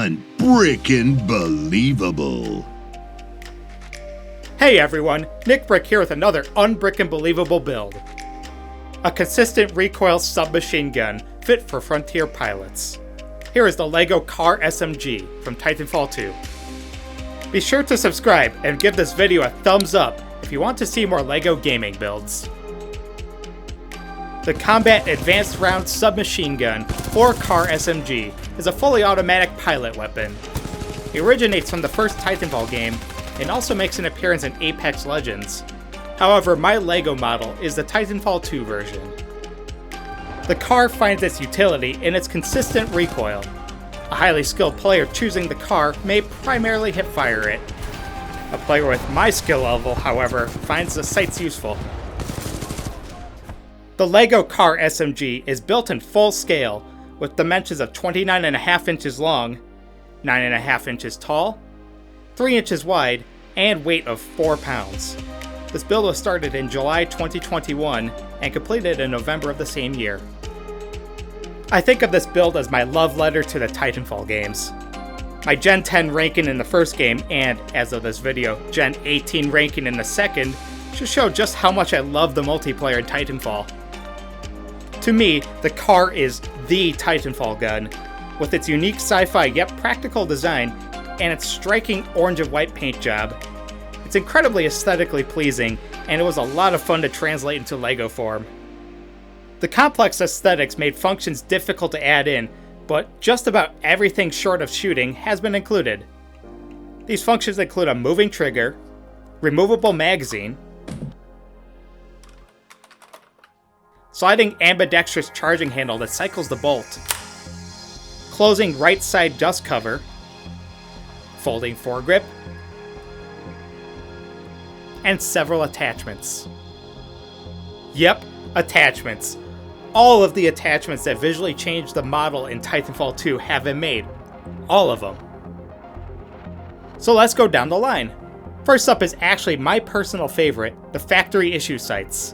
Unbrickin' believable. Hey everyone, Nick Brick here with another unbrickin' believable build. A consistent recoil submachine gun fit for frontier pilots. Here is the LEGO c.a.r SMG from Titanfall 2. Be sure to subscribe and give this video a thumbs up if you want to see more LEGO gaming builds. The Combat Advanced Round Submachine Gun, or c.a.r SMG, is a fully automatic pilot weapon. It originates from the first Titanfall game and also makes an appearance in Apex Legends. However, my LEGO model is the Titanfall 2 version. The c.a.r finds its utility in its consistent recoil. A highly skilled player choosing the c.a.r may primarily hip-fire it. A player with my skill level, however, finds the sights useful. The LEGO c.a.r SMG is built in full scale, with dimensions of 29.5 inches long, 9.5 inches tall, 3 inches wide, and weight of 4 pounds. This build was started in July 2021 and completed in November of the same year. I think of this build as my love letter to the Titanfall games. My Gen 10 ranking in the first game and, as of this video, Gen 18 ranking in the second should show just how much I love the multiplayer in Titanfall. To me, the c.a.r is the Titanfall gun, with its unique sci-fi yet practical design and its striking orange and white paint job. It's incredibly aesthetically pleasing, and it was a lot of fun to translate into LEGO form. The complex aesthetics made functions difficult to add in, but just about everything short of shooting has been included. These functions include a moving trigger, removable magazine, sliding ambidextrous charging handle that cycles the bolt, closing right side dust cover, folding foregrip, and several attachments. Yep, attachments. All of the attachments that visually change the model in Titanfall 2 have been made. All of them. So let's go down the line. First up is actually my personal favorite, the factory issue sights.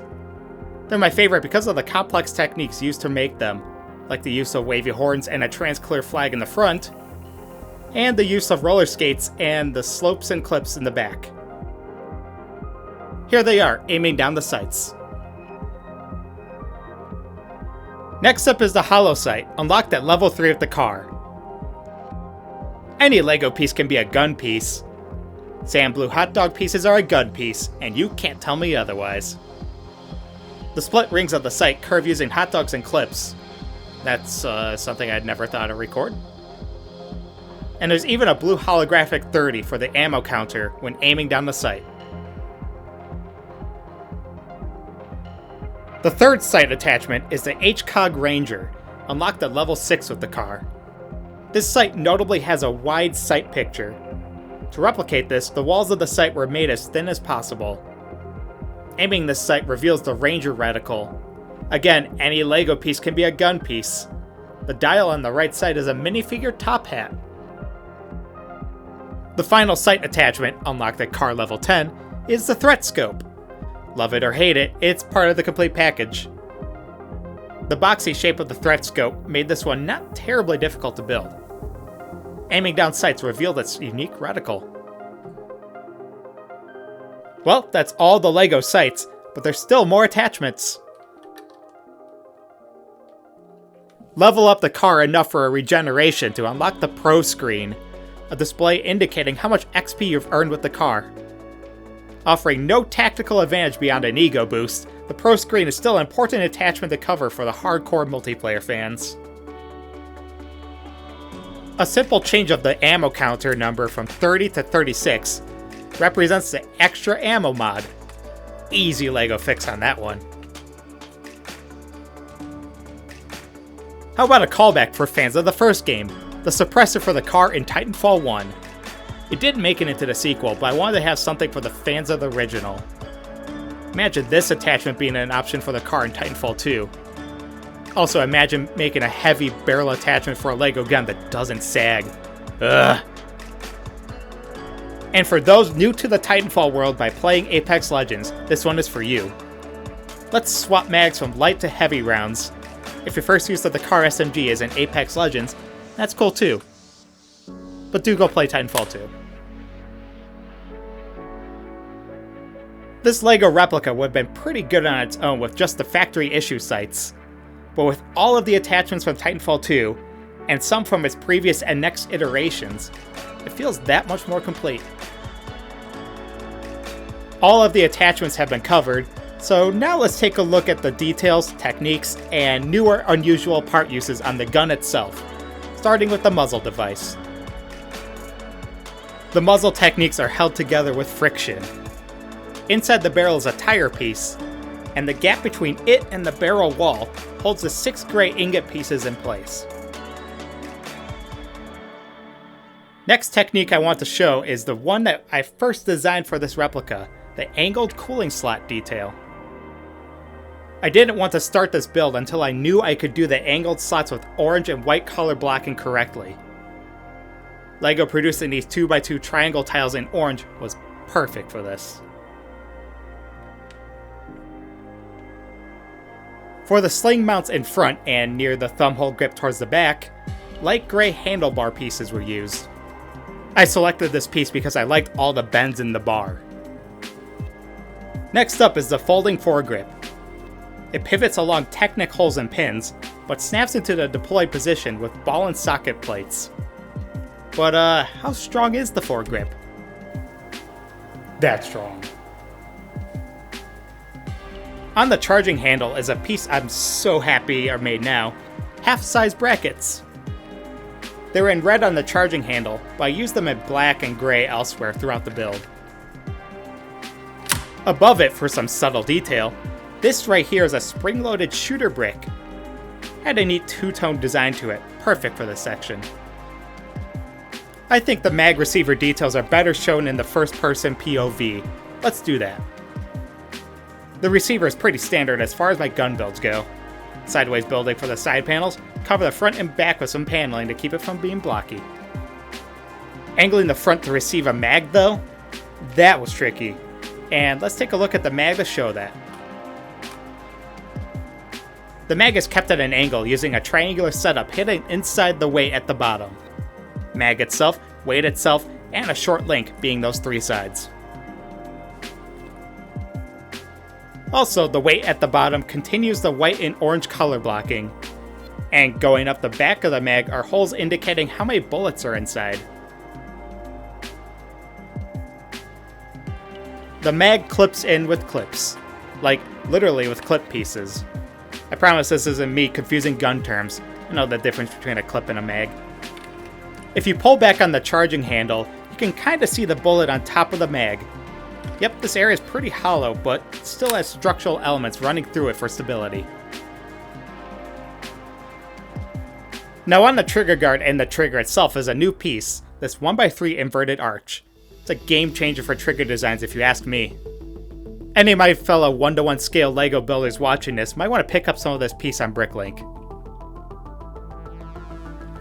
They're my favorite because of the complex techniques used to make them, like the use of wavy horns and a trans-clear flag in the front, and the use of roller skates and the slopes and clips in the back. Here they are, aiming down the sights. Next up is the hollow sight, unlocked at level 3 of the c.a.r. Any LEGO piece can be a gun piece. Sand blue hot dog pieces are a gun piece, and you can't tell me otherwise. The split rings of the sight curve using hot dogs and clips. That's something I'd never thought to record. And there's even a blue holographic 30 for the ammo counter when aiming down the sight. The third sight attachment is the HCOG Ranger, unlocked at level 6 with the c.a.r. This sight notably has a wide sight picture. To replicate this, the walls of the sight were made as thin as possible. Aiming this sight reveals the Ranger reticle. Again, any LEGO piece can be a gun piece. The dial on the right side is a minifigure top hat. The final sight attachment, unlocked at c.a.r level 10, is the threat scope. Love it or hate it, it's part of the complete package. The boxy shape of the threat scope made this one not terribly difficult to build. Aiming down sights revealed its unique reticle. Well, that's all the LEGO sights, but there's still more attachments. Level up the c.a.r enough for a regeneration to unlock the Pro Screen, a display indicating how much XP you've earned with the c.a.r. Offering no tactical advantage beyond an ego boost, the Pro Screen is still an important attachment to cover for the hardcore multiplayer fans. A simple change of the ammo counter number from 30 to 36 represents the extra ammo mod. Easy LEGO fix on that one. How about a callback for fans of the first game, the suppressor for the c.a.r in Titanfall 1. It didn't make it into the sequel, but I wanted to have something for the fans of the original. Imagine this attachment being an option for the c.a.r in Titanfall 2. Also, imagine making a heavy barrel attachment for a LEGO gun that doesn't sag. Ugh. And for those new to the Titanfall world by playing Apex Legends, this one is for you. Let's swap mags from light to heavy rounds. If your first use of the c.a.r SMG is in Apex Legends, that's cool too. but do go play Titanfall 2. This LEGO replica would have been pretty good on its own with just the factory issue sights, but with all of the attachments from Titanfall 2, and some from its previous and next iterations, it feels that much more complete. All of the attachments have been covered, so now let's take a look at the details, techniques, and newer unusual part uses on the gun itself, starting with the muzzle device. The muzzle techniques are held together with friction. Inside the barrel is a tire piece, and the gap between it and the barrel wall holds the 6 gray ingot pieces in place. Next technique I want to show is the one that I first designed for this replica, the angled cooling slot detail. I didn't want to start this build until I knew I could do the angled slots with orange and white color blocking correctly. LEGO producing these 2x2 triangle tiles in orange was perfect for this. For the sling mounts in front and near the thumb hole grip towards the back, light gray handlebar pieces were used. I selected this piece because I liked all the bends in the bar. Next up is the folding foregrip. It pivots along Technic holes and pins, but snaps into the deployed position with ball and socket plates. But how strong is the foregrip? That strong. On the charging handle is a piece I'm so happy are made now, half-size brackets. They're in red on the charging handle, but I used them in black and gray elsewhere throughout the build. Above it, for some subtle detail, this right here is a spring-loaded shooter brick. Had a neat two-tone design to it, perfect for this section. I think the mag receiver details are better shown in the first-person POV. Let's do that. The receiver is pretty standard as far as my gun builds go. Sideways building for the side panels, cover the front and back with some paneling to keep it from being blocky. Angling the front to receive a mag though, that was tricky. And let's take a look at the mag to show that. The mag is kept at an angle using a triangular setup hidden inside the weight at the bottom. Mag itself, weight itself, and a short link being those 3 sides. Also, the weight at the bottom continues the white and orange color blocking. And going up the back of the mag are holes indicating how many bullets are inside. The mag clips in with clips. Like, literally with clip pieces. I promise this isn't me confusing gun terms. I know the difference between a clip and a mag. If you pull back on the charging handle, you can kinda see the bullet on top of the mag. Yep, this area is pretty hollow, but still has structural elements running through it for stability. Now on the trigger guard and the trigger itself is a new piece, this 1x3 inverted arch. It's a game changer for trigger designs if you ask me. Any of my fellow 1-to-1 scale LEGO builders watching this might want to pick up some of this piece on Bricklink.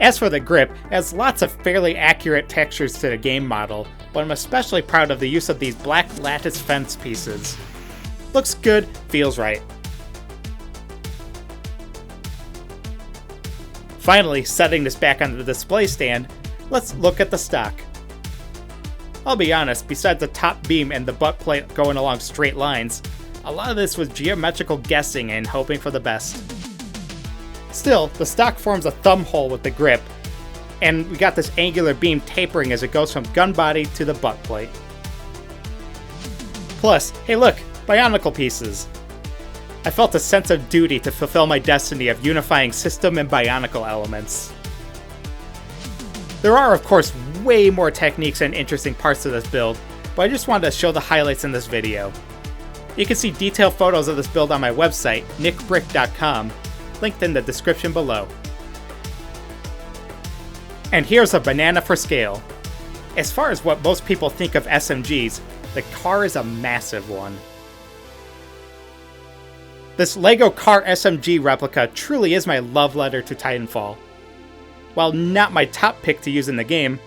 As for the grip, it has lots of fairly accurate textures to the game model, but I'm especially proud of the use of these black lattice fence pieces. Looks good, feels right. Finally, setting this back on the display stand, let's look at the stock. I'll be honest, besides the top beam and the butt plate going along straight lines, a lot of this was geometrical guessing and hoping for the best. Still, the stock forms a thumb hole with the grip, and we got this angular beam tapering as it goes from gun body to the butt plate. Plus, hey look, bionicle pieces. I felt a sense of duty to fulfill my destiny of unifying system and bionicle elements. There are, of course, way more techniques and interesting parts to this build, but I just wanted to show the highlights in this video. You can see detailed photos of this build on my website, nickbrick.com, linked in the description below. And here's a banana for scale. As far as what most people think of SMGs, the c.a.r is a massive one. This LEGO c.a.r SMG replica truly is my love letter to Titanfall. While not my top pick to use in the game,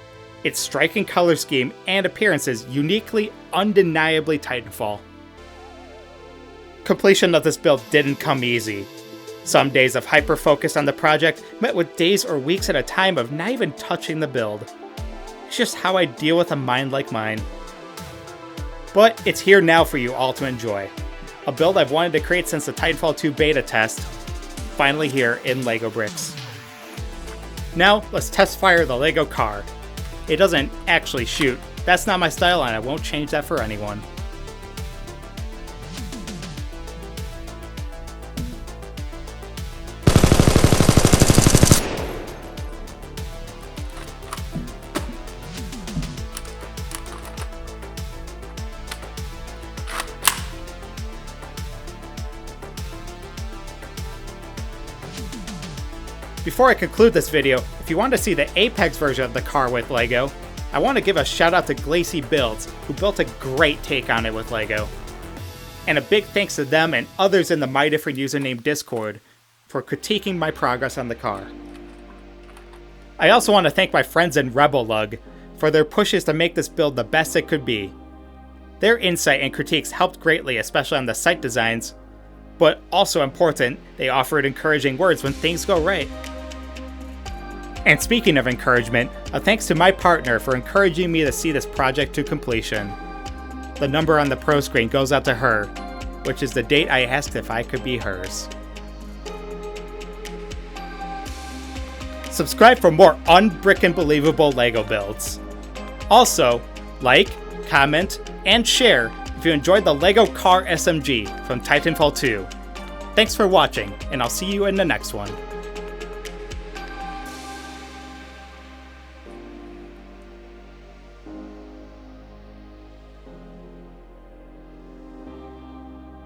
its striking color scheme and appearances uniquely, undeniably Titanfall. Completion of this build didn't come easy. Some days of hyper-focus on the project met with days or weeks at a time of not even touching the build. It's just how I deal with a mind like mine. But it's here now for you all to enjoy. A build I've wanted to create since the Titanfall 2 beta test, finally here in LEGO bricks. Now, let's test fire the LEGO car. It doesn't actually shoot. That's not my style and I won't change that for anyone. Before I conclude this video, if you want to see the Apex version of the car with LEGO, I want to give a shout out to Glacy Builds, who built a great take on it with LEGO. And a big thanks to them and others in the My Different Username Discord for critiquing my progress on the car. I also want to thank my friends in Rebel Lug for their pushes to make this build the best it could be. Their insight and critiques helped greatly, especially on the site designs, but also important, they offered encouraging words when things go right. And speaking of encouragement, a thanks to my partner for encouraging me to see this project to completion. The number on the pro screen goes out to her, which is the date I asked if I could be hers. Subscribe for more unbrick-and-believable LEGO builds. Also, like, comment, and share if you enjoyed the LEGO c.a.r. SMG from Titanfall 2. Thanks for watching, and I'll see you in the next one.